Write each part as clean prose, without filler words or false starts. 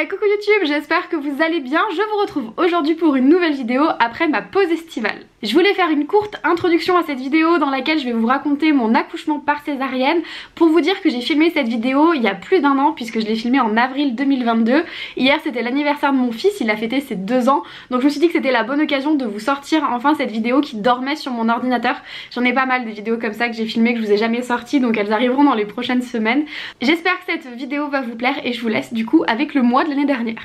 Coucou YouTube, j'espère que vous allez bien. Je vous retrouve aujourd'hui pour une nouvelle vidéo après ma pause estivale. Je voulais faire une courte introduction à cette vidéo dans laquelle je vais vous raconter mon accouchement par césarienne, pour vous dire que j'ai filmé cette vidéo il y a plus d'1 an puisque je l'ai filmée en avril 2022. Hier c'était l'anniversaire de mon fils, il a fêté ses 2 ans, donc je me suis dit que c'était la bonne occasion de vous sortir enfin cette vidéo qui dormait sur mon ordinateur. J'en ai pas mal des vidéos comme ça que j'ai filmées que je vous ai jamais sorties, donc elles arriveront dans les prochaines semaines. J'espère que cette vidéo va vous plaire et je vous laisse du coup avec le mois de l'année dernière.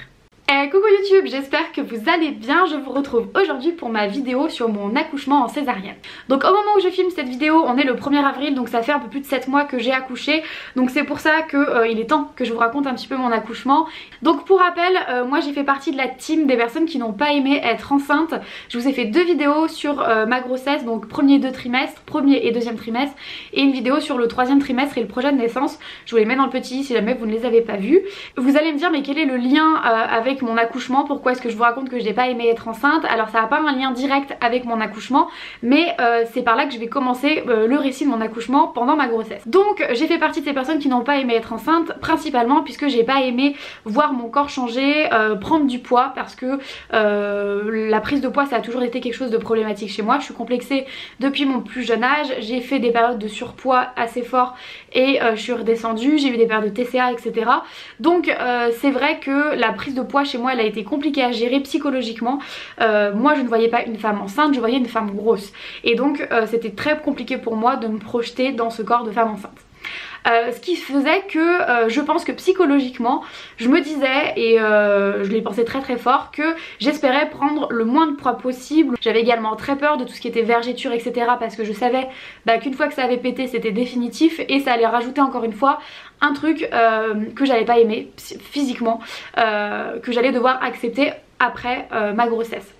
Coucou YouTube, j'espère que vous allez bien. Je vous retrouve aujourd'hui pour ma vidéo sur mon accouchement en césarienne. Donc au moment où je filme cette vidéo, on est le 1er avril, donc ça fait un peu plus de 7 mois que j'ai accouché. Donc c'est pour ça que il est temps que je vous raconte un petit peu mon accouchement. Donc pour rappel, moi j'ai fait partie de la team des personnes qui n'ont pas aimé être enceinte. Je vous ai fait 2 vidéos sur ma grossesse, donc premier et 2 trimestres, premier et deuxième trimestre, et une vidéo sur le 3e trimestre et le projet de naissance. Je vous les mets dans le petit si jamais vous ne les avez pas vus. Vous allez me dire mais quel est le lien avec mon accouchement, pourquoi est-ce que je vous raconte que je n'ai pas aimé être enceinte? Alors ça n'a pas un lien direct avec mon accouchement, mais c'est par là que je vais commencer le récit de mon accouchement pendant ma grossesse. Donc j'ai fait partie de ces personnes qui n'ont pas aimé être enceinte, principalement puisque j'ai pas aimé voir mon corps changer, prendre du poids, parce que la prise de poids ça a toujours été quelque chose de problématique chez moi. Je suis complexée depuis mon plus jeune âge, j'ai fait des périodes de surpoids assez fort et je suis redescendue, j'ai eu des périodes de TCA etc. Donc c'est vrai que la prise de poids chez moi elle a été compliquée à gérer psychologiquement. Moi je ne voyais pas une femme enceinte, je voyais une femme grosse, et donc c'était très compliqué pour moi de me projeter dans ce corps de femme enceinte. Ce qui faisait que je pense que psychologiquement je me disais, et je l'ai pensé très fort, que j'espérais prendre le moins de poids possible. J'avais également très peur de tout ce qui était vergeture etc, parce que je savais qu'une fois que ça avait pété c'était définitif et ça allait rajouter encore une fois un truc que j'allais pas aimer physiquement, que j'allais devoir accepter après ma grossesse.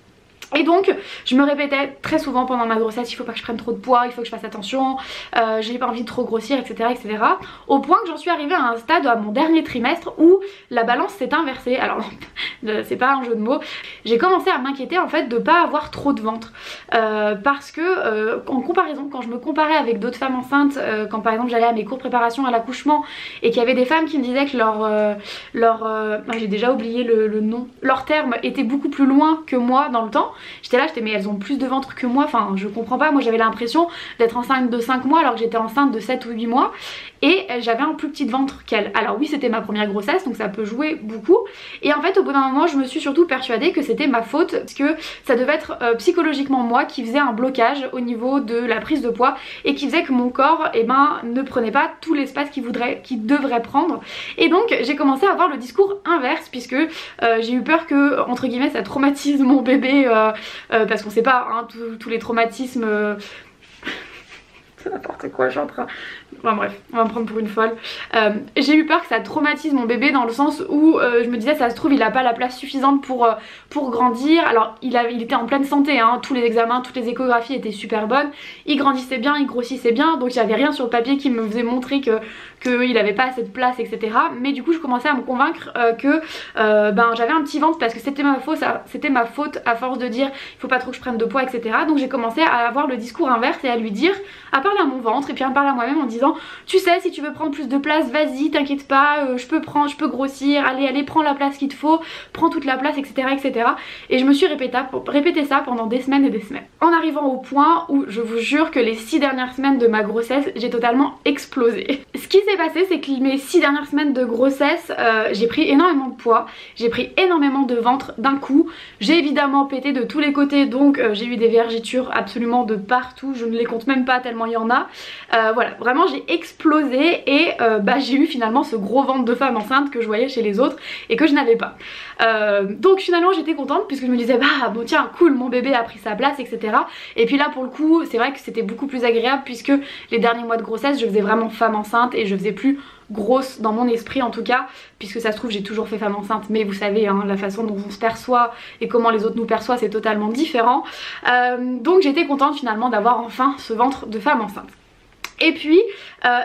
Et donc je me répétais très souvent pendant ma grossesse, il faut pas que je prenne trop de poids, il faut que je fasse attention, j'ai pas envie de trop grossir etc, au point que j'en suis arrivée à un stade à mon dernier trimestre où la balance s'est inversée. Alors c'est pas un jeu de mots, j'ai commencé à m'inquiéter en fait de pas avoir trop de ventre, parce que en comparaison, quand je me comparais avec d'autres femmes enceintes, quand par exemple j'allais à mes cours de préparation à l'accouchement et qu'il y avait des femmes qui me disaient que j'ai déjà oublié le nom, leur terme était beaucoup plus loin que moi dans le temps. J'étais là, mais elles ont plus de ventre que moi, enfin je comprends pas. Moi j'avais l'impression d'être enceinte de 5 mois alors que j'étais enceinte de 7 ou 8 mois et j'avais un plus petit ventre qu'elles. Alors oui, c'était ma première grossesse donc ça peut jouer beaucoup, et en fait au bout d'un moment je me suis surtout persuadée que c'était ma faute, parce que ça devait être psychologiquement moi qui faisais un blocage au niveau de la prise de poids et qui faisait que mon corps ne prenait pas tout l'espace qu'il devrait prendre. Et donc j'ai commencé à avoir le discours inverse, puisque j'ai eu peur que entre guillemets ça traumatise mon bébé, parce qu'on sait pas hein, tous les traumatismes. C'est n'importe quoi, je suis en train... Enfin bref, on va me prendre pour une folle. J'ai eu peur que ça traumatise mon bébé, dans le sens où je me disais ça se trouve il a pas la place suffisante pour grandir. Alors il était en pleine santé hein, tous les examens, toutes les échographies étaient super bonnes, il grandissait bien, il grossissait bien, donc il n'y avait rien sur le papier qui me faisait montrer qu'il avait pas assez de place etc. Mais du coup je commençais à me convaincre que j'avais un petit ventre, parce que c'était ma faute à force de dire il faut pas trop que je prenne de poids etc. Donc j'ai commencé à avoir le discours inverse et à lui dire, à parler à mon ventre et puis à me parler à moi-même en disant tu sais, si tu veux prendre plus de place vas-y, t'inquiète pas, je peux grossir, allez prends la place qu'il te faut, prends toute la place etc. Et je me suis répété ça pendant des semaines et des semaines, en arrivant au point où je vous jure que les 6 dernières semaines de ma grossesse j'ai totalement explosé. Ce qui s'est passé c'est que mes 6 dernières semaines de grossesse j'ai pris énormément de poids, j'ai pris énormément de ventre d'un coup, j'ai évidemment pété de tous les côtés, donc j'ai eu des vergetures absolument de partout, je ne les compte même pas tellement il y en a. Voilà, vraiment j'ai explosé et j'ai eu finalement ce gros ventre de femme enceinte que je voyais chez les autres et que je n'avais pas. Donc finalement j'étais contente, puisque je me disais bon tiens cool, mon bébé a pris sa place etc. Et puis là pour le coup c'est vrai que c'était beaucoup plus agréable, puisque les derniers mois de grossesse je faisais vraiment femme enceinte et je faisais plus grosse dans mon esprit en tout cas, puisque ça se trouve j'ai toujours fait femme enceinte, mais vous savez hein, la façon dont on se perçoit et comment les autres nous perçoivent c'est totalement différent. Donc j'étais contente finalement d'avoir enfin ce ventre de femme enceinte. Et puis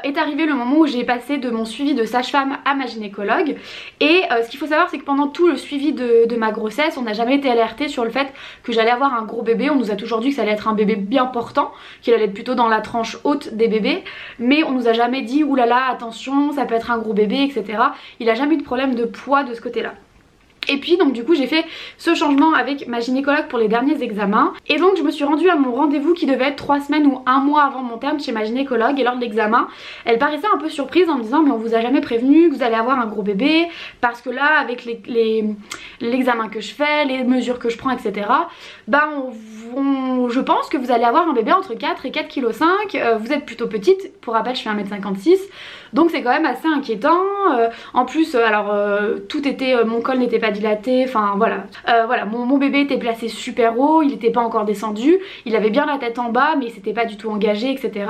est arrivé le moment où j'ai passé de mon suivi de sage-femme à ma gynécologue. Et ce qu'il faut savoir c'est que pendant tout le suivi de ma grossesse on n'a jamais été alerté sur le fait que j'allais avoir un gros bébé. On nous a toujours dit que ça allait être un bébé bien portant, qu'il allait être plutôt dans la tranche haute des bébés, mais on nous a jamais dit oulala attention ça peut être un gros bébé etc. Il a jamais eu de problème de poids de ce côté là. Et puis donc du coup j'ai fait ce changement avec ma gynécologue pour les derniers examens. Et donc je me suis rendue à mon rendez-vous qui devait être 3 semaines ou 1 mois avant mon terme chez ma gynécologue. Et lors de l'examen, elle paraissait un peu surprise en me disant mais on vous a jamais prévenu que vous allez avoir un gros bébé, parce que là avec l'examen que je fais, les mesures que je prends, etc. Bah je pense que vous allez avoir un bébé entre 4 et 4,5 kg. Vous êtes plutôt petite, pour rappel je fais 1,56 m, donc c'est quand même assez inquiétant. En plus tout était, mon col n'était pas dilaté, enfin voilà. Mon bébé était placé super haut, il n'était pas encore descendu, il avait bien la tête en bas mais il s'était pas du tout engagé, etc.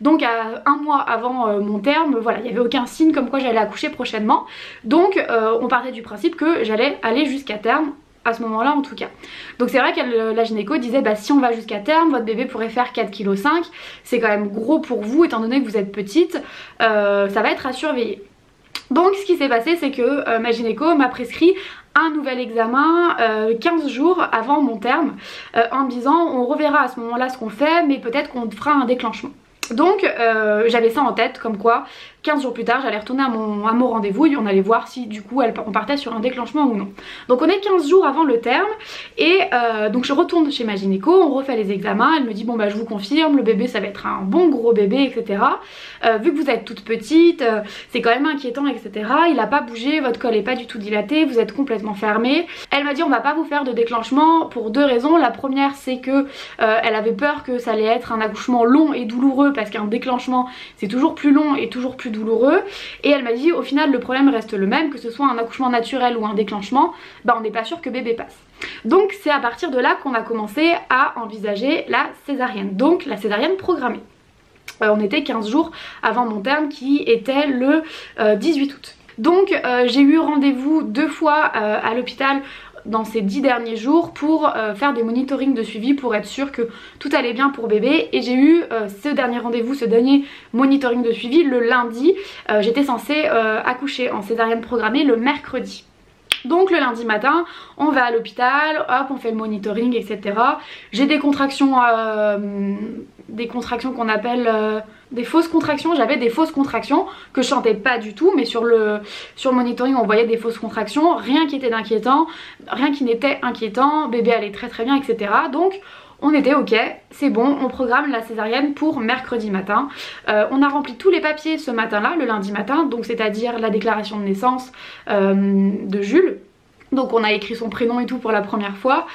Donc à 1 mois avant mon terme, voilà, il n'y avait aucun signe comme quoi j'allais accoucher prochainement. Donc on partait du principe que j'allais aller jusqu'à terme, à ce moment là en tout cas. Donc c'est vrai que la gynéco disait bah si on va jusqu'à terme, votre bébé pourrait faire 4,5 kg, c'est quand même gros pour vous étant donné que vous êtes petite, ça va être à surveiller. Donc ce qui s'est passé c'est que ma gynéco m'a prescrit un nouvel examen 15 jours avant mon terme, en me disant on reverra à ce moment là ce qu'on fait, mais peut-être qu'on fera un déclenchement. Donc j'avais ça en tête, comme quoi 15 jours plus tard j'allais retourner à mon rendez-vous et on allait voir si du coup on partait sur un déclenchement ou non. Donc on est 15 jours avant le terme et donc je retourne chez ma gynéco, on refait les examens, elle me dit bon bah je vous confirme, le bébé ça va être un bon gros bébé, etc. Vu que vous êtes toute petite, c'est quand même inquiétant, etc. Il a pas bougé, votre col est pas du tout dilaté, vous êtes complètement fermé. Elle m'a dit on va pas vous faire de déclenchement pour 2 raisons. La première c'est que elle avait peur que ça allait être un accouchement long et douloureux, parce qu'un déclenchement c'est toujours plus long et toujours plus douloureux, et elle m'a dit au final le problème reste le même, que ce soit un accouchement naturel ou un déclenchement, bah on n'est pas sûr que bébé passe. Donc c'est à partir de là qu'on a commencé à envisager la césarienne, donc la césarienne programmée. On était 15 jours avant mon terme qui était le 18 août. Donc j'ai eu rendez-vous 2 fois à l'hôpital dans ces 10 derniers jours pour faire des monitorings de suivi pour être sûr que tout allait bien pour bébé, et j'ai eu ce dernier rendez-vous, ce dernier monitoring de suivi le lundi. J'étais censée accoucher en césarienne programmée le mercredi. Donc le lundi matin on va à l'hôpital, hop on fait le monitoring, etc. J'ai des contractions qu'on appelle des fausses contractions. J'avais des fausses contractions que je sentais pas du tout, mais sur le monitoring on voyait des fausses contractions, rien qui était inquiétant, rien qui n'était inquiétant, bébé allait très très bien, etc. Donc on était ok, c'est bon, on programme la césarienne pour mercredi matin. On a rempli tous les papiers ce matin-là, le lundi matin, donc c'est-à-dire la déclaration de naissance de Jules. Donc on a écrit son prénom et tout pour la première fois.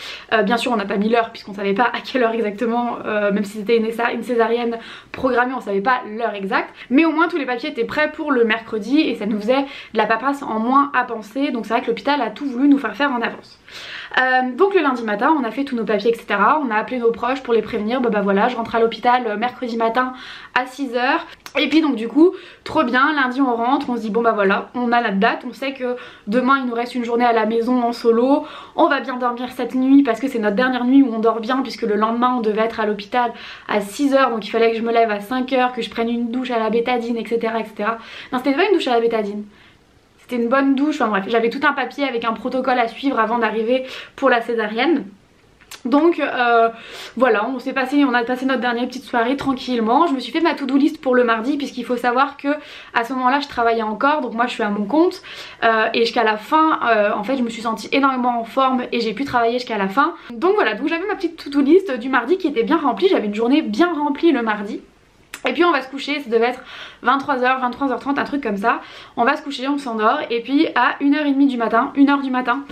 Bien sûr on n'a pas mis l'heure puisqu'on savait pas à quelle heure exactement, même si c'était une césarienne programmée, on savait pas l'heure exacte. Mais au moins tous les papiers étaient prêts pour le mercredi et ça nous faisait de la paperasse en moins à penser. Donc c'est vrai que l'hôpital a tout voulu nous faire en avance. Donc le lundi matin on a fait tous nos papiers, etc. On a appelé nos proches pour les prévenir, bah voilà je rentre à l'hôpital mercredi matin à 6 h. Et puis donc du coup trop bien, lundi on rentre, on se dit bon bah voilà on a la date, on sait que demain il nous reste une journée à la maison en solo, on va bien dormir cette nuit parce que c'est notre dernière nuit où on dort bien, puisque le lendemain on devait être à l'hôpital à 6 h, donc il fallait que je me lève à 5 h, que je prenne une douche à la bétadine, etc. Non c'était pas une douche à la bétadine, c'était une bonne douche, enfin bref j'avais tout un papier avec un protocole à suivre avant d'arriver pour la césarienne. Donc voilà, on a passé notre dernière petite soirée tranquillement. Je me suis fait ma to-do list pour le mardi, puisqu'il faut savoir que à ce moment là je travaillais encore, donc moi je suis à mon compte et jusqu'à la fin en fait je me suis sentie énormément en forme et j'ai pu travailler jusqu'à la fin. Donc voilà, donc j'avais ma petite to-do list du mardi qui était bien remplie, j'avais une journée bien remplie le mardi. Et puis on va se coucher, ça devait être 23 h, 23 h 30, un truc comme ça. On va se coucher, on s'endort, et puis à 1h30 du matin, 1h du matin,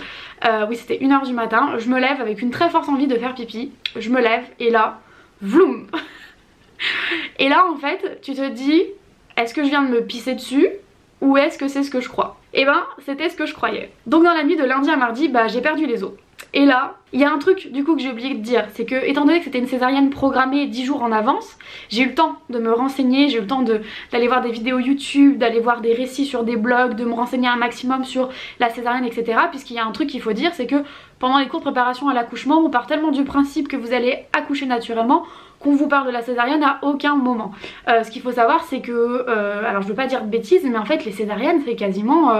oui c'était 1h du matin, je me lève avec une très forte envie de faire pipi. Je me lève et là, vloum. Et là en fait, tu te dis, est-ce que je viens de me pisser dessus ou est-ce que c'est ce que je crois? Et ben c'était ce que je croyais. Donc dans la nuit de lundi à mardi, bah j'ai perdu les os. Et là, il y a un truc du coup que j'ai oublié de dire, c'est que étant donné que c'était une césarienne programmée 10 jours en avance, j'ai eu le temps de me renseigner, j'ai eu le temps d'aller voir des vidéos YouTube, d'aller voir des récits sur des blogs, de me renseigner un maximum sur la césarienne, etc. Puisqu'il y a un truc qu'il faut dire, c'est que pendant les cours de préparation à l'accouchement, on part tellement du principe que vous allez accoucher naturellement qu'on vous parle de la césarienne à aucun moment. Ce qu'il faut savoir c'est que, alors je veux pas dire de bêtises, mais en fait les césariennes c'est quasiment...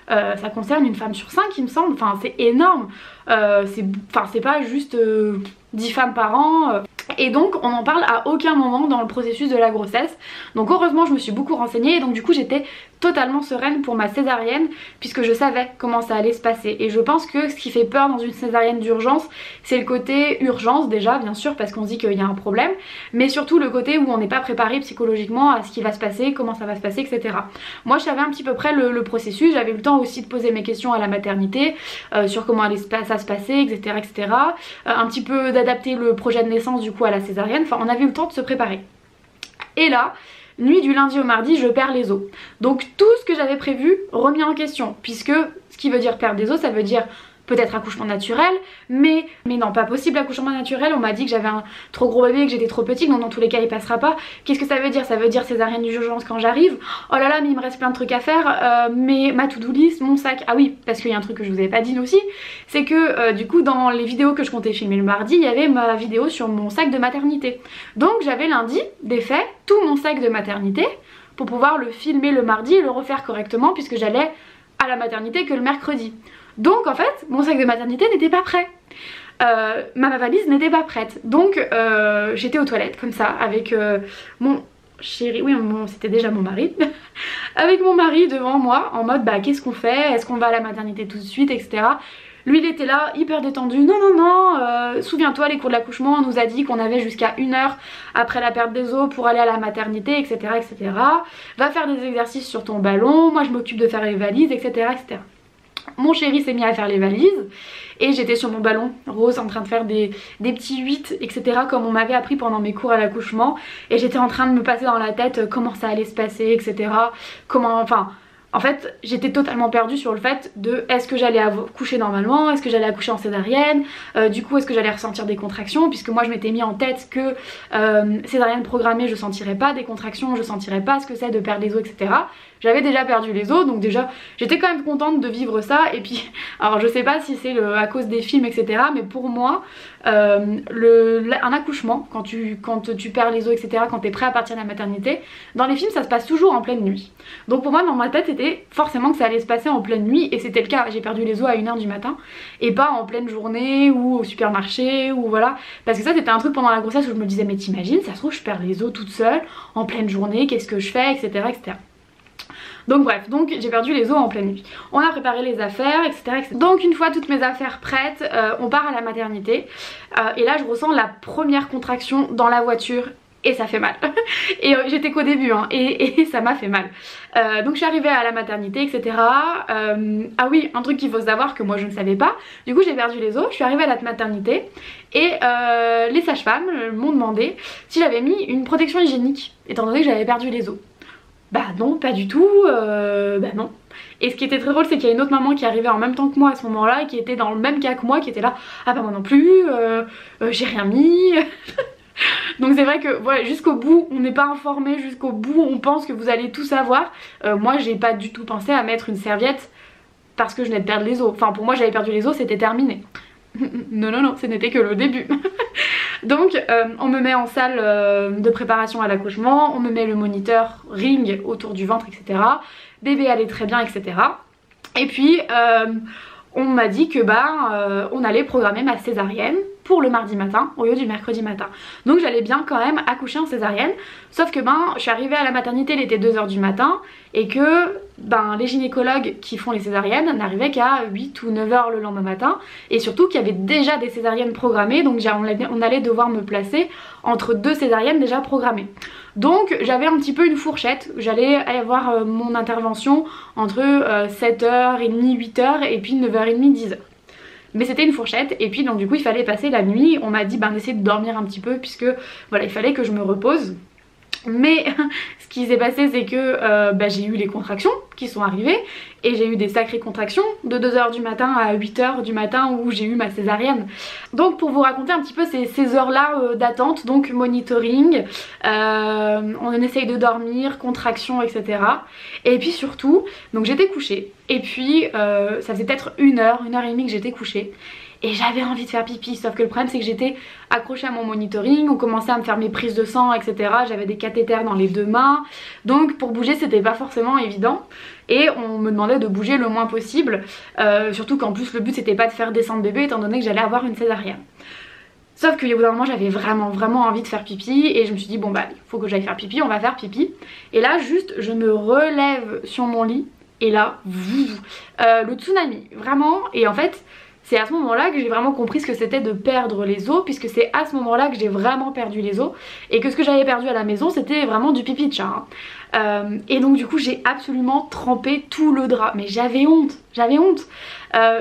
ça concerne une femme sur 5 il me semble, enfin c'est énorme, c'est pas juste 10 femmes par an, et donc on n'en parle à aucun moment dans le processus de la grossesse. Donc heureusement je me suis beaucoup renseignée et donc du coup j'étais totalement sereine pour ma césarienne puisque je savais comment ça allait se passer. Et je pense que ce qui fait peur dans une césarienne d'urgence, c'est le côté urgence déjà bien sûr parce qu'on se dit qu'il y a un problème, mais surtout le côté où on n'est pas préparé psychologiquement à ce qui va se passer, comment ça va se passer, etc. Moi je savais un petit peu près le processus, j'avais eu le temps aussi de poser mes questions à la maternité sur comment ça se passait, etc. etc. Un petit peu d'adapter le projet de naissance du coup à la césarienne, enfin on avait eu le temps de se préparer. Et là, nuit du lundi au mardi, je perds les os. Donc tout ce que j'avais prévu remis en question, puisque ce qui veut dire perdre des os, ça veut dire peut-être accouchement naturel, mais non, pas possible accouchement naturel. On m'a dit que j'avais un trop gros bébé, que j'étais trop petite, donc dans tous les cas il passera pas. Qu'est-ce que ça veut dire? Ça veut dire césarienne d'urgence quand j'arrive. Oh là là, mais il me reste plein de trucs à faire, mais ma to-do list, mon sac. Ah oui, parce qu'il y a un truc que je vous avais pas dit aussi, c'est que du coup dans les vidéos que je comptais filmer le mardi, il y avait ma vidéo sur mon sac de maternité. Donc j'avais lundi défait tout mon sac de maternité pour pouvoir le filmer le mardi et le refaire correctement puisque j'allais à la maternité que le mercredi. Donc en fait mon sac de maternité n'était pas prêt, ma valise n'était pas prête, donc j'étais aux toilettes comme ça avec mon chéri, oui c'était déjà mon mari, avec mon mari devant moi en mode bah qu'est-ce qu'on fait, est-ce qu'on va à la maternité tout de suite, etc. Lui il était là hyper détendu, non non non, souviens-toi les cours de l'accouchement on nous a dit qu'on avait jusqu'à 1 heure après la perte des os pour aller à la maternité, etc. etc. Va faire des exercices sur ton ballon, moi je m'occupe de faire les valises, etc. etc. Mon chéri s'est mis à faire les valises et j'étais sur mon ballon rose en train de faire des petits 8, etc. comme on m'avait appris pendant mes cours à l'accouchement, et j'étais en train de me passer dans la tête comment ça allait se passer, etc. En fait j'étais totalement perdue sur le fait de est-ce que j'allais accoucher normalement, est-ce que j'allais accoucher en césarienne, du coup est-ce que j'allais ressentir des contractions, puisque moi je m'étais mis en tête que césarienne programmée je sentirais pas des contractions, je sentirais pas ce que c'est de perdre les os, etc. J'avais déjà perdu les os, donc déjà j'étais quand même contente de vivre ça. Et puis alors je sais pas si c'est à cause des films, etc. mais pour moi un accouchement, quand tu perds les os, etc., quand t'es prêt à partir de la maternité, dans les films ça se passe toujours en pleine nuit. Donc pour moi dans ma tête c'était forcément que ça allait se passer en pleine nuit, et c'était le cas. J'ai perdu les os à 1 h du matin et pas en pleine journée ou au supermarché ou voilà, parce que ça c'était un truc pendant la grossesse où je me disais mais t'imagines, ça se trouve je perds les os toute seule en pleine journée, qu'est-ce que je fais, etc. etc. Donc bref, donc j'ai perdu les os en pleine nuit. On a préparé les affaires, etc. etc. Donc une fois toutes mes affaires prêtes, on part à la maternité. Et là je ressens la première contraction dans la voiture. Et ça fait mal. Et j'étais qu'au début hein, et ça m'a fait mal. Donc je suis arrivée à la maternité, etc. Ah oui, un truc qu'il faut savoir que moi je ne savais pas. Du coup j'ai perdu les os, je suis arrivée à la maternité et les sages-femmes m'ont demandé si j'avais mis une protection hygiénique étant donné que j'avais perdu les os. Bah non, pas du tout, bah non. Et ce qui était très drôle, c'est qu'il y a une autre maman qui arrivait en même temps que moi à ce moment-là, qui était dans le même cas que moi, qui était là, ah bah moi non plus, j'ai rien mis. Donc c'est vrai que voilà, jusqu'au bout on n'est pas informé, jusqu'au bout on pense que vous allez tout savoir. Moi j'ai pas du tout pensé à mettre une serviette parce que je venais de perdre les os. Enfin pour moi j'avais perdu les os, c'était terminé. Non non non, ce n'était que le début. Donc on me met en salle de préparation à l'accouchement, on me met le moniteur ring autour du ventre, etc. Bébé allait très bien, etc. Et puis on m'a dit que on allait programmer ma césarienne pour le mardi matin au lieu du mercredi matin. Donc j'allais bien quand même accoucher en césarienne, sauf que je suis arrivée à la maternité, il était 2 h du matin, et que les gynécologues qui font les césariennes n'arrivaient qu'à 8 ou 9 h le lendemain matin, et surtout qu'il y avait déjà des césariennes programmées, donc on allait devoir me placer entre 2 césariennes déjà programmées. Donc j'avais un petit peu une fourchette, j'allais avoir mon intervention entre 7h30, 8h et puis 9h30, 10h. Mais c'était une fourchette, et puis donc du coup il fallait passer la nuit. On m'a dit d'essayer de dormir un petit peu puisque voilà, il fallait que je me repose. Mais ce qui s'est passé c'est que j'ai eu les contractions qui sont arrivées, et j'ai eu des sacrées contractions de 2 h du matin à 8 h du matin où j'ai eu ma césarienne. Donc pour vous raconter un petit peu ces heures là d'attente, donc monitoring, on essaye de dormir, contractions, etc. Et puis surtout, donc j'étais couchée, et puis ça faisait peut-être 1 h, 1 h et demie que j'étais couchée, et j'avais envie de faire pipi, sauf que le problème c'est que j'étais accrochée à mon monitoring, on commençait à me faire mes prises de sang, etc. J'avais des cathéters dans les 2 mains, donc pour bouger c'était pas forcément évident, et on me demandait de bouger le moins possible, surtout qu'en plus le but c'était pas de faire descendre bébé étant donné que j'allais avoir une césarienne. Sauf qu'au bout d'un moment j'avais vraiment envie de faire pipi et je me suis dit bon bah il faut que j'aille faire pipi, on va faire pipi. Et là juste je me relève sur mon lit et là le tsunami vraiment. Et en fait c'est à ce moment là que j'ai vraiment compris ce que c'était de perdre les os, puisque c'est à ce moment là que j'ai vraiment perdu les os et que ce que j'avais perdu à la maison c'était vraiment du pipi de chat hein. Et donc du coup j'ai absolument trempé tout le drap, mais j'avais honte.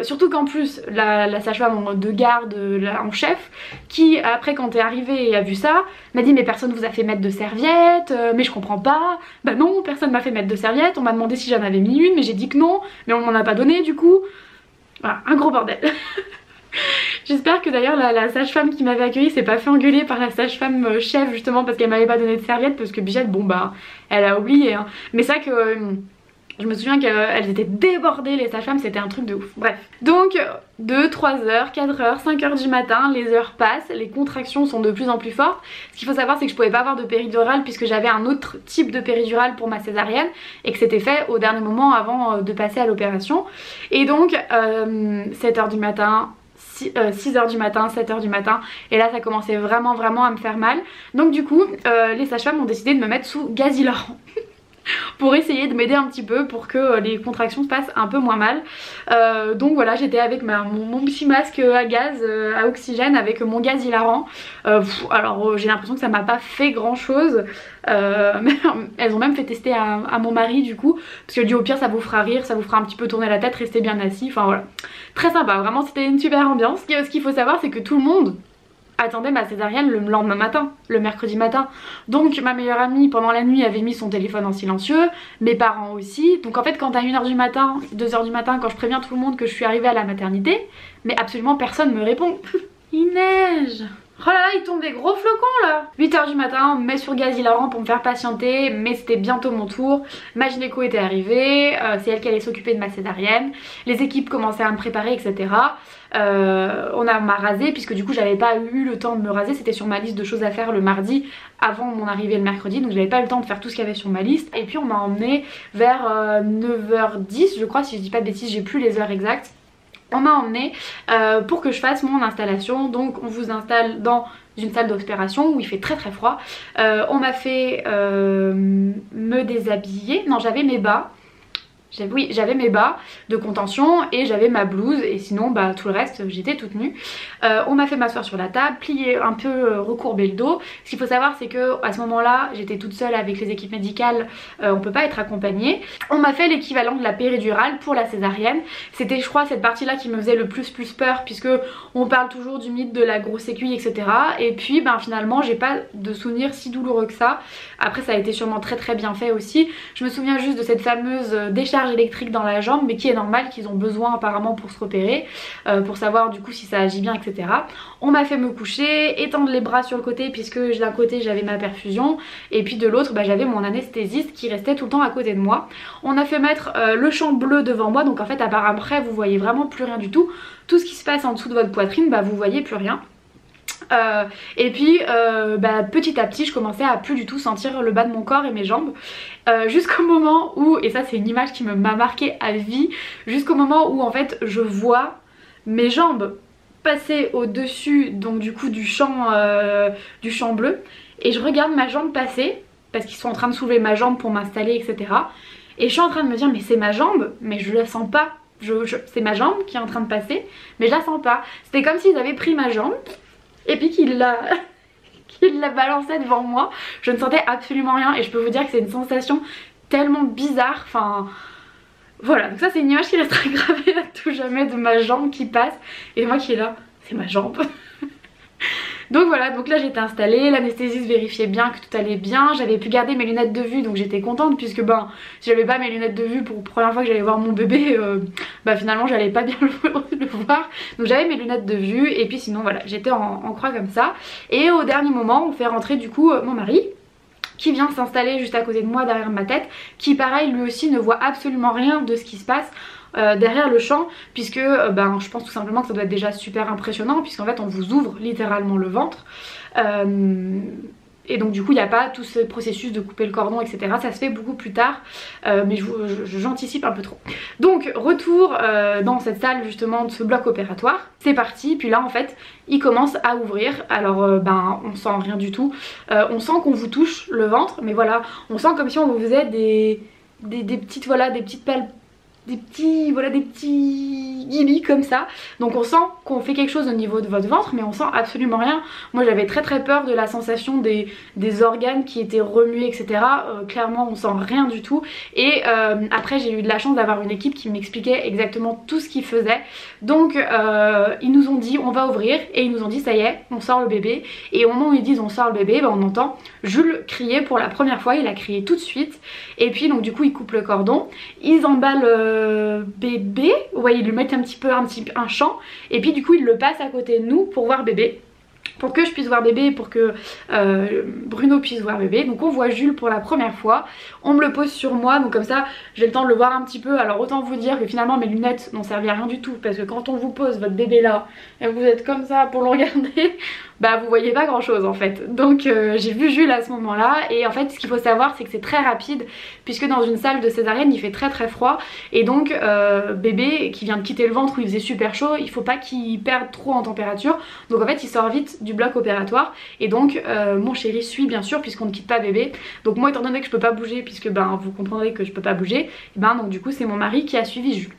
Surtout qu'en plus la sage-femme de garde en chef, qui après quand t'es arrivée et a vu ça, m'a dit mais personne vous a fait mettre de serviettes, mais je comprends pas. Bah non, personne m'a fait mettre de serviettes, on m'a demandé si j'en avais mis une mais j'ai dit que non, mais on m'en a pas donné du coup. Voilà, un gros bordel. J'espère que d'ailleurs la sage-femme qui m'avait accueillie s'est pas fait engueuler par la sage-femme chef justement parce qu'elle m'avait pas donné de serviette, parce que Bichette bon bah elle a oublié hein. Mais c'est vrai que je me souviens qu'elles étaient débordées les sages-femmes, c'était un truc de ouf. Bref, donc 2, 3 heures, 4 heures, 5 heures du matin, les heures passent, les contractions sont de plus en plus fortes. Ce qu'il faut savoir c'est que je pouvais pas avoir de péridurale puisque j'avais un autre type de péridurale pour ma césarienne et que c'était fait au dernier moment avant de passer à l'opération. Et donc 7 heures du matin, 6 heures du matin, 7 heures du matin, et là ça commençait vraiment à me faire mal. Donc du coup les sages-femmes ont décidé de me mettre sous gaz hilarant pour essayer de m'aider un petit peu pour que les contractions se passent un peu moins mal. Donc voilà, j'étais avec mon petit masque à gaz, à oxygène, avec mon gaz hilarant. Alors j'ai l'impression que ça m'a pas fait grand chose. Elles ont même fait tester à mon mari du coup, parce que lui au pire ça vous fera rire, ça vous fera un petit peu tourner la tête, rester bien assis, enfin voilà. Très sympa, vraiment c'était une super ambiance. Ce qu'il faut savoir c'est que tout le monde attendait ma césarienne le lendemain matin, le mercredi matin. Donc ma meilleure amie pendant la nuit avait mis son téléphone en silencieux, mes parents aussi. Donc en fait quand à 1h du matin, 2h du matin, quand je préviens tout le monde que je suis arrivée à la maternité, mais absolument personne me répond. Il neige. Oh là là, il tombe des gros flocons là. 8h du matin, on me met sur gaz hilarant pour me faire patienter, mais c'était bientôt mon tour. Ma gynéco était arrivée, c'est elle qui allait s'occuper de ma césarienne. Les équipes commençaient à me préparer, etc. M'a rasé puisque du coup j'avais pas eu le temps de me raser, c'était sur ma liste de choses à faire le mardi avant mon arrivée le mercredi, donc j'avais pas eu le temps de faire tout ce qu'il y avait sur ma liste. Et puis on m'a emmené vers 9h10 je crois, si je dis pas de bêtises, j'ai plus les heures exactes. On m'a emmené pour que je fasse mon installation. Donc on vous installe dans une salle d'opération où il fait très froid. On m'a fait me déshabiller. Non, j'avais mes bas. Oui, j'avais mes bas de contention et j'avais ma blouse, et sinon bah tout le reste j'étais toute nue. On m'a fait m'asseoir sur la table, plier un peu, recourber le dos. Ce qu'il faut savoir c'est que à ce moment là j'étais toute seule avec les équipes médicales, on peut pas être accompagné. On m'a fait l'équivalent de la péridurale pour la césarienne. C'était je crois cette partie là qui me faisait le plus peur, puisque on parle toujours du mythe de la grosse aiguille etc. Et puis ben finalement j'ai pas de souvenir si douloureux que ça. Après ça a été sûrement très bien fait aussi. Je me souviens juste de cette fameuse décharge électrique dans la jambe, mais qui est normal, qu'ils ont besoin apparemment pour se repérer, pour savoir du coup si ça agit bien etc. On m'a fait me coucher, étendre les bras sur le côté puisque d'un côté j'avais ma perfusion et puis de l'autre bah, j'avais mon anesthésiste qui restait tout le temps à côté de moi. On a fait mettre le champ bleu devant moi, donc en fait à part après vous voyez vraiment plus rien du tout. Tout ce qui se passe en dessous de votre poitrine bah vous voyez plus rien. Et puis bah, petit à petit je commençais à plus du tout sentir le bas de mon corps et mes jambes, jusqu'au moment où, et ça c'est une image qui m'a marquée à vie, jusqu'au moment où en fait je vois mes jambes passer au dessus donc du coup du champ bleu, et je regarde ma jambe passer parce qu'ils sont en train de soulever ma jambe pour m'installer etc. Et je suis en train de me dire mais c'est ma jambe, mais je la sens pas, c'est ma jambe qui est en train de passer mais je la sens pas. C'était comme s'ils avaient pris ma jambe et puis qu'il la balançait devant moi. Je ne sentais absolument rien et je peux vous dire que c'est une sensation tellement bizarre. Enfin voilà, donc ça c'est une image qui restera gravée à tout jamais, de ma jambe qui passe et moi qui est là, c'est ma jambe. Donc voilà, donc là j'étais installée, l'anesthésiste vérifiait bien que tout allait bien, j'avais pu garder mes lunettes de vue donc j'étais contente, puisque ben si j'avais pas mes lunettes de vue pour la première fois que j'allais voir mon bébé, bah finalement j'allais pas bien le voir. Donc j'avais mes lunettes de vue et puis sinon voilà, j'étais en croix comme ça. Et au dernier moment on fait rentrer du coup mon mari, qui vient s'installer juste à côté de moi derrière ma tête, qui pareil lui aussi ne voit absolument rien de ce qui se passe derrière le champ, puisque ben, je pense tout simplement que ça doit être déjà super impressionnant, puisqu'en fait on vous ouvre littéralement le ventre. Et donc du coup il n'y a pas tout ce processus de couper le cordon etc, ça se fait beaucoup plus tard, mais j'anticipe un peu trop. Donc retour dans cette salle justement de ce bloc opératoire, c'est parti, puis là en fait il commence à ouvrir. Alors ben on sent rien du tout, on sent qu'on vous touche le ventre, mais voilà, on sent comme si on vous faisait des petites, voilà, des petites palpes, des petits guilis comme ça. Donc on sent qu'on fait quelque chose au niveau de votre ventre, mais on sent absolument rien. Moi j'avais très peur de la sensation des organes qui étaient remués etc. Clairement on sent rien du tout. Et après j'ai eu de la chance d'avoir une équipe qui m'expliquait exactement tout ce qu'ils faisaient. Donc ils nous ont dit on va ouvrir, et ils nous ont dit ça y est on sort le bébé. Et au moment où ils disent on sort le bébé, ben, on entend Jules crier pour la première fois. Il a crié tout de suite. Et puis donc du coup ils coupent le cordon, ils emballent bébé, ouais ils lui mettent un petit peu un champ, et puis du coup ils le passent à côté de nous pour voir bébé, pour que je puisse voir bébé et pour que Bruno puisse voir bébé. Donc on voit Jules pour la première fois, on me le pose sur moi, donc comme ça j'ai le temps de le voir un petit peu. Alors autant vous dire que finalement mes lunettes n'ont servi à rien du tout, parce que quand on vous pose votre bébé là et que vous êtes comme ça pour le regarder, bah vous voyez pas grand chose en fait. Donc j'ai vu Jules à ce moment là, et en fait ce qu'il faut savoir c'est que c'est très rapide, puisque dans une salle de césarienne il fait très froid, et donc bébé qui vient de quitter le ventre où il faisait super chaud, il faut pas qu'il perde trop en température, donc en fait il sort vite du bloc opératoire. Et donc mon chéri suit bien sûr, puisqu'on ne quitte pas bébé. Donc moi étant donné que je peux pas bouger, puisque ben vous comprendrez que je peux pas bouger, et ben donc du coup c'est mon mari qui a suivi Jules.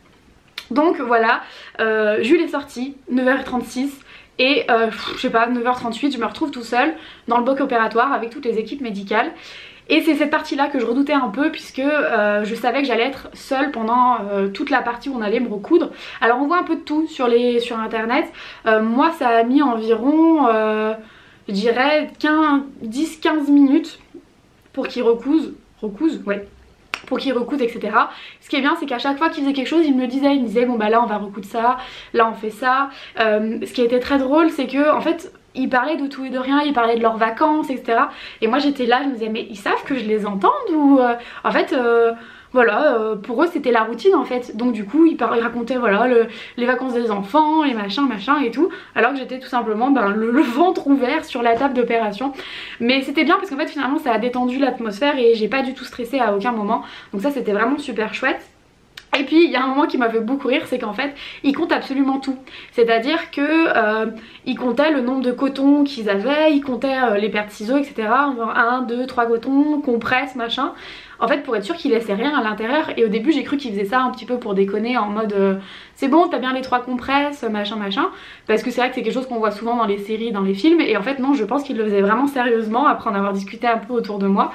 Donc voilà, Jules est sorti 9h36. Et je sais pas, 9h38 je me retrouve tout seul dans le bloc opératoire avec toutes les équipes médicales. Et c'est cette partie là que je redoutais un peu, puisque je savais que j'allais être seule pendant toute la partie où on allait me recoudre. Alors on voit un peu de tout sur internet. Moi ça a mis environ je dirais 10-15 minutes pour qu'ils recousent, ouais, pour qu'ils recoudent etc. Ce qui est bien c'est qu'à chaque fois qu'ils faisaient quelque chose ils me le disaient, ils me disaient bon bah là on va recoudre ça, là on fait ça. Ce qui a été très drôle c'est que en fait ils parlaient de tout et de rien, ils parlaient de leurs vacances etc. Et moi j'étais là, je me disais mais ils savent que je les entende ou en fait voilà, pour eux c'était la routine en fait. Donc du coup ils racontaient voilà les vacances des enfants, les machins et tout, alors que j'étais tout simplement ben, le ventre ouvert sur la table d'opération. Mais c'était bien parce qu'en fait finalement ça a détendu l'atmosphère et j'ai pas du tout stressé à aucun moment. Donc ça c'était vraiment super chouette. Et puis il y a un moment qui m'a fait beaucoup rire, c'est qu'en fait ils comptent absolument tout. C'est-à-dire que ils comptaient le nombre de cotons qu'ils avaient, ils comptaient les paires de ciseaux etc. 1, 2, 3 cotons, compresse, machin. En fait pour être sûr qu'ils laissaient rien à l'intérieur. Et au début j'ai cru qu'ils faisaient ça un petit peu pour déconner, en mode c'est bon t'as bien les 3 compresses, machin. Parce que c'est vrai que c'est quelque chose qu'on voit souvent dans les séries, dans les films. Et en fait non, je pense qu'ils le faisaient vraiment sérieusement après en avoir discuté un peu autour de moi.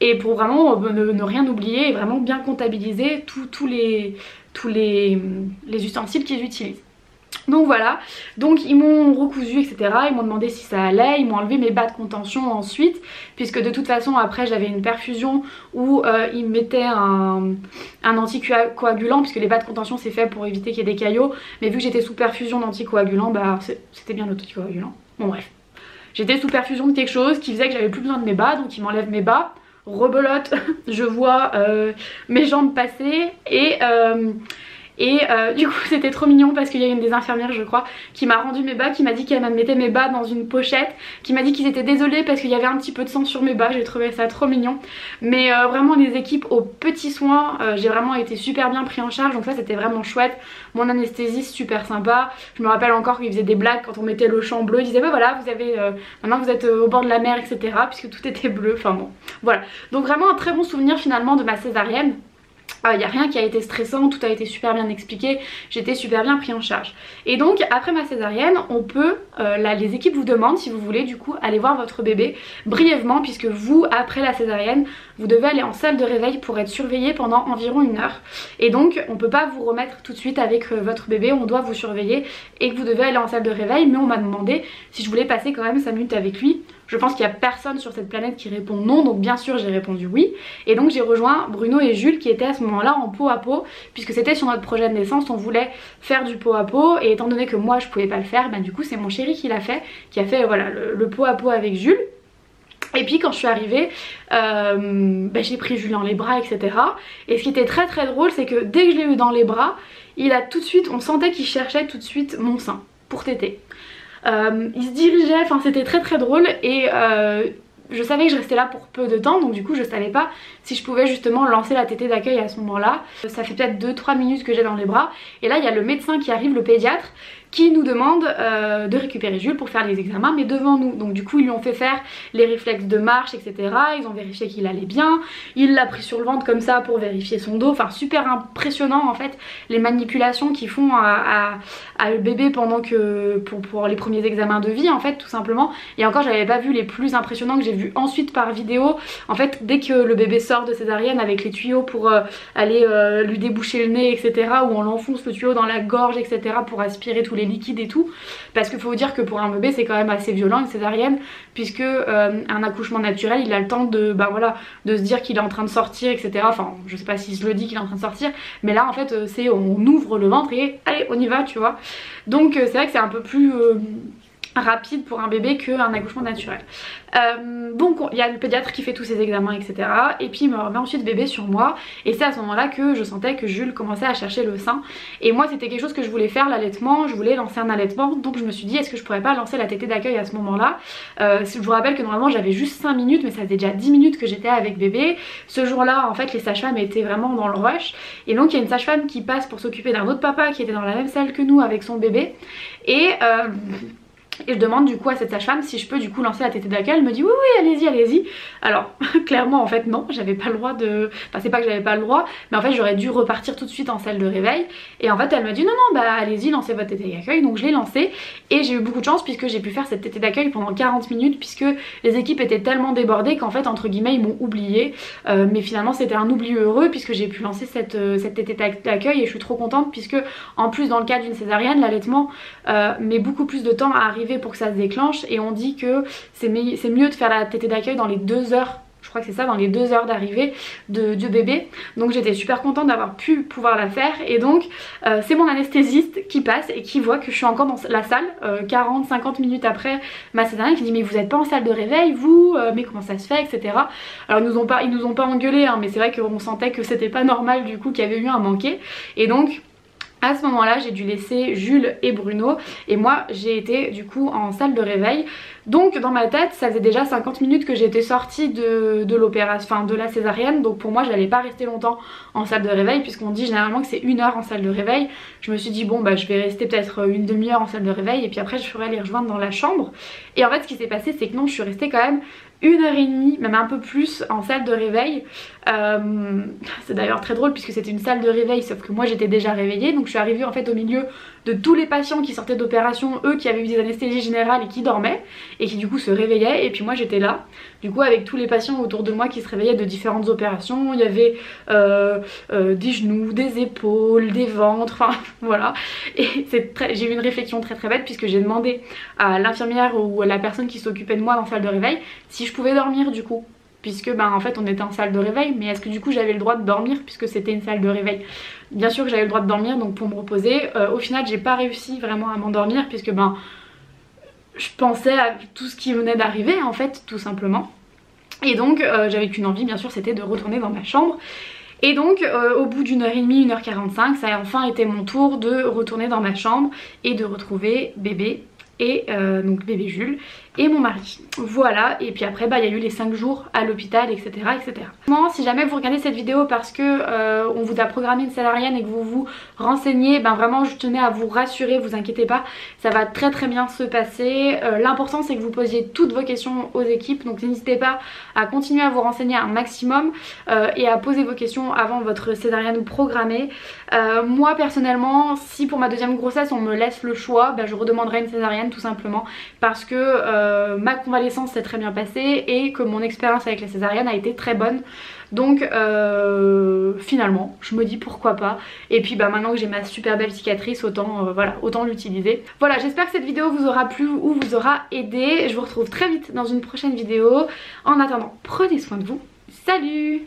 Et pour vraiment ne rien oublier et vraiment bien comptabiliser tous les ustensiles qu'ils utilisent. Donc voilà, donc ils m'ont recousu etc, ils m'ont demandé si ça allait, ils m'ont enlevé mes bas de contention ensuite, puisque de toute façon après j'avais une perfusion où ils mettaient un anticoagulant, puisque les bas de contention c'est fait pour éviter qu'il y ait des caillots, mais vu que j'étais sous perfusion d'anticoagulant, bah c'était bien l'anticoagulant, bon bref. J'étais sous perfusion de quelque chose qui faisait que j'avais plus besoin de mes bas, donc ils m'enlèvent mes bas. Rebelote, je vois mes jambes passer et du coup c'était trop mignon parce qu'il y a une des infirmières je crois qui m'a rendu mes bas, qui m'a dit qu'elle mettait mes bas dans une pochette, qui m'a dit qu'ils étaient désolés parce qu'il y avait un petit peu de sang sur mes bas. J'ai trouvé ça trop mignon, mais vraiment les équipes aux petits soins, j'ai vraiment été super bien pris en charge, donc ça c'était vraiment chouette. Mon anesthésiste super sympa, je me rappelle encore qu'il faisait des blagues quand on mettait le champ bleu, il disait bah voilà vous avez maintenant vous êtes au bord de la mer etc, puisque tout était bleu, enfin bon voilà. Donc vraiment un très bon souvenir finalement de ma césarienne. Il n'y a rien qui a été stressant, tout a été super bien expliqué, j'étais super bien pris en charge. Et donc après ma césarienne, on peut, là les équipes vous demandent si vous voulez du coup aller voir votre bébé brièvement, puisque vous après la césarienne, vous devez aller en salle de réveil pour être surveillé pendant environ 1 heure. Et donc on peut pas vous remettre tout de suite avec votre bébé, on doit vous surveiller et que vous devez aller en salle de réveil. Mais on m'a demandé si je voulais passer quand même 5 minutes avec lui. Je pense qu'il n'y a personne sur cette planète qui répond non, donc bien sûr j'ai répondu oui. Et donc j'ai rejoint Bruno et Jules qui étaient à ce moment là en peau à peau, puisque c'était sur notre projet de naissance, on voulait faire du peau à peau. Et étant donné que moi je pouvais pas le faire, bah du coup c'est mon chéri qui l'a fait, qui a fait voilà le peau à peau avec Jules. Et puis quand je suis arrivée, bah, j'ai pris Jules dans les bras etc. Et ce qui était très drôle, c'est que dès que je l'ai eu dans les bras, il a tout de suite, on sentait qu'il cherchait tout de suite mon sein pour téter. Il se dirigeait, enfin c'était très drôle. Et je savais que je restais là pour peu de temps, donc du coup je savais pas si je pouvais justement lancer la tétée d'accueil à ce moment-là. Ça fait peut-être 2-3 minutes que j'ai dans les bras et là il y a le médecin qui arrive, le pédiatre, qui nous demande de récupérer Jules pour faire les examens mais devant nous. Donc du coup ils lui ont fait faire les réflexes de marche etc, ils ont vérifié qu'il allait bien, il l'a pris sur le ventre comme ça pour vérifier son dos, enfin super impressionnant en fait les manipulations qu'ils font à le bébé pendant que pour les premiers examens de vie en fait tout simplement. Et encore j'avais pas vu les plus impressionnants que j'ai vu ensuite par vidéo. En fait dès que le bébé sort de césarienne avec les tuyaux pour aller lui déboucher le nez etc, où on l'enfonce le tuyau dans la gorge etc pour aspirer tous les liquides et tout, parce qu'il faut vous dire que pour un bébé c'est quand même assez violent une césarienne, puisque un accouchement naturel il a le temps de voilà de se dire qu'il est en train de sortir etc, enfin je sais pas si je le dis qu'il est en train de sortir, mais là en fait c'est on ouvre le ventre et allez on y va tu vois. Donc c'est vrai que c'est un peu plus rapide pour un bébé qu'un accouchement naturel. Donc il y a le pédiatre qui fait tous ses examens etc, et puis il me remet ensuite bébé sur moi et c'est à ce moment là que je sentais que Jules commençait à chercher le sein et moi c'était quelque chose que je voulais faire, l'allaitement, je voulais lancer un allaitement, donc je me suis dit est-ce que je pourrais pas lancer la tétée d'accueil à ce moment là. Je vous rappelle que normalement j'avais juste 5 minutes mais ça faisait déjà 10 minutes que j'étais avec bébé. Ce jour là en fait les sages-femmes étaient vraiment dans le rush et donc il y a une sage-femme qui passe pour s'occuper d'un autre papa qui était dans la même salle que nous avec son bébé et je demande du coup à cette sage-femme si je peux du coup lancer la tétée d'accueil. Elle me dit oui allez-y. Alors clairement en fait non, j'avais pas le droit de... Enfin c'est pas que j'avais pas le droit, mais en fait j'aurais dû repartir tout de suite en salle de réveil. Et en fait elle me dit non bah allez-y lancez votre tétée d'accueil. Donc je l'ai lancée et j'ai eu beaucoup de chance puisque j'ai pu faire cette tétée d'accueil pendant 40 minutes puisque les équipes étaient tellement débordées qu'en fait entre guillemets ils m'ont oublié. Mais finalement c'était un oubli heureux puisque j'ai pu lancer cette tétée d'accueil et je suis trop contente puisque en plus dans le cas d'une césarienne l'allaitement met beaucoup plus de temps à arriver pour que ça se déclenche et on dit que c'est mieux de faire la tétée d'accueil dans les 2 heures, je crois que c'est ça, dans les 2 heures d'arrivée du bébé. Donc j'étais super contente d'avoir pu pouvoir la faire et donc c'est mon anesthésiste qui passe et qui voit que je suis encore dans la salle 40-50 minutes après ma césarienne, qui dit mais vous êtes pas en salle de réveil vous, mais comment ça se fait etc. Alors ils nous ont pas engueulé hein, mais c'est vrai qu'on sentait que c'était pas normal du coup qu'il y avait eu un manqué et donc à ce moment là j'ai dû laisser Jules et Bruno et moi j'ai été du coup en salle de réveil. Donc dans ma tête ça faisait déjà 50 minutes que j'étais sortie de l'opération, enfin de la césarienne, donc pour moi j'allais pas rester longtemps en salle de réveil puisqu'on dit généralement que c'est 1 heure en salle de réveil. Je me suis dit bon bah je vais rester peut-être une demi-heure en salle de réveil et puis après je ferai les rejoindre dans la chambre. Et en fait ce qui s'est passé c'est que non, je suis restée quand même 1h30, même un peu plus en salle de réveil. C'est d'ailleurs très drôle puisque c'était une salle de réveil sauf que moi j'étais déjà réveillée, donc je suis arrivée en fait au milieu de tous les patients qui sortaient d'opération, eux qui avaient eu des anesthésies générales et qui dormaient et qui du coup se réveillaient, et puis moi j'étais là du coup avec tous les patients autour de moi qui se réveillaient de différentes opérations. Il y avait des genoux, des épaules, des ventres, enfin voilà. Et j'ai eu une réflexion très bête puisque j'ai demandé à l'infirmière ou à la personne qui s'occupait de moi dans la salle de réveil si je pouvais dormir du coup, puisque en fait on était en salle de réveil, mais est-ce que du coup j'avais le droit de dormir puisque c'était une salle de réveil. Bien sûr que j'avais le droit de dormir, donc pour me reposer. Au final j'ai pas réussi vraiment à m'endormir puisque je pensais à tout ce qui venait d'arriver en fait tout simplement. Et donc j'avais qu'une envie bien sûr, c'était de retourner dans ma chambre. Et donc au bout d'1h30, 1h45, ça a enfin été mon tour de retourner dans ma chambre et de retrouver bébé et donc bébé Jules et mon mari. Voilà, et puis après il y a eu les 5 jours à l'hôpital etc. etc. Si jamais vous regardez cette vidéo parce que on vous a programmé une césarienne et que vous vous renseignez, vraiment je tenais à vous rassurer, vous inquiétez pas, ça va très bien se passer. L'important c'est que vous posiez toutes vos questions aux équipes, donc n'hésitez pas à continuer à vous renseigner un maximum et à poser vos questions avant votre césarienne programmée. Moi personnellement, si pour ma deuxième grossesse on me laisse le choix, je redemanderai une césarienne tout simplement parce que ma convalescence s'est très bien passée et que mon expérience avec la césarienne a été très bonne. Donc finalement je me dis pourquoi pas, et puis maintenant que j'ai ma super belle cicatrice autant autant l'utiliser. Voilà, j'espère que cette vidéo vous aura plu ou vous aura aidé. Je vous retrouve très vite dans une prochaine vidéo. En attendant, prenez soin de vous. Salut!